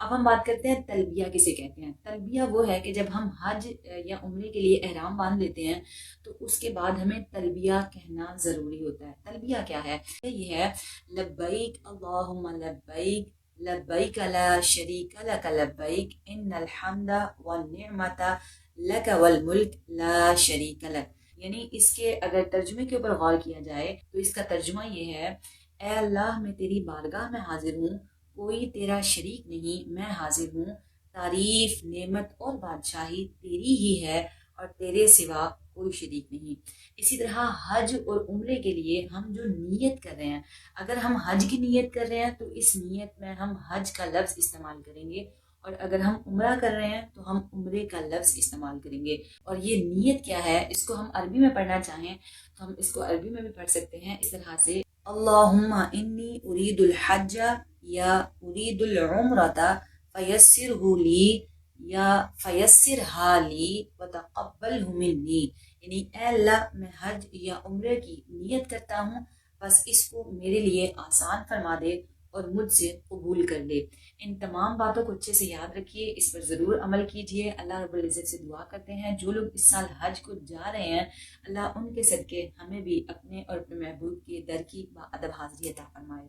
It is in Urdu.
اب ہم بات کرتے ہیں تلبیہ کسے کہتے ہیں۔ تلبیہ وہ ہے کہ جب ہم حج یا عمرے کے لیے احرام باندھ لیتے ہیں تو اس کے بعد ہمیں تلبیہ کہنا ضروری ہوتا ہے۔ تلبیہ کیا ہے؟ یہ ہے لبیک اللہم لبیک لبیک لا شریک لک لبیک ان الحمد والنعمت لک والملک لا شریک لک۔ یعنی اس کے اگر ترجمے کے اوپر غور کیا جائے تو اس کا ترجمہ یہ ہے، اے اللہ میں تیری بارگاہ میں حاضر ہوں، کوئی تیرا شریک نہیں، میں حاضر ہوں، تعریف نعمت اور بادشاہی تیری ہی ہے اور تیرے سوا کوئی شریک نہیں۔ اسی طرح حج اور عمرے کے لیے ہم جو نیت کر رہے ہیں، اگر ہم حج کی نیت کر رہے ہیں تو اس نیت میں ہم حج کا لفظ استعمال کریں گے، اور اگر ہم عمرہ کر رہے ہیں تو ہم عمرے کا لفظ استعمال کریں گے۔ اور یہ نیت کیا ہے، اس کو ہم عربی میں پڑھنا چاہیں تو ہم اس کو عربی میں بھی پڑھ سکتے ہیں اس طرح سے، اللہم انی ارید الحج یا ارید العمرۃ فیسرہ لی یا فیسرہا لی وتقبلہ منی۔ یعنی اے اللہ میں حج یا عمرے کی نیت کرتا ہوں، بس اس کو میرے لیے آسان فرما دے اور مجھ سے قبول کر لے۔ ان تمام باتوں کو اچھے سے یاد رکھیے، اس پر ضرور عمل کیجئے۔ اللہ رب العزت سے دعا کرتے ہیں جو لوگ اس سال حج کو جا رہے ہیں، اللہ ان کے صدقے ہمیں بھی اپنے اور اپنے محبوب کے در کی با ادب حاضری عطا فرمائے۔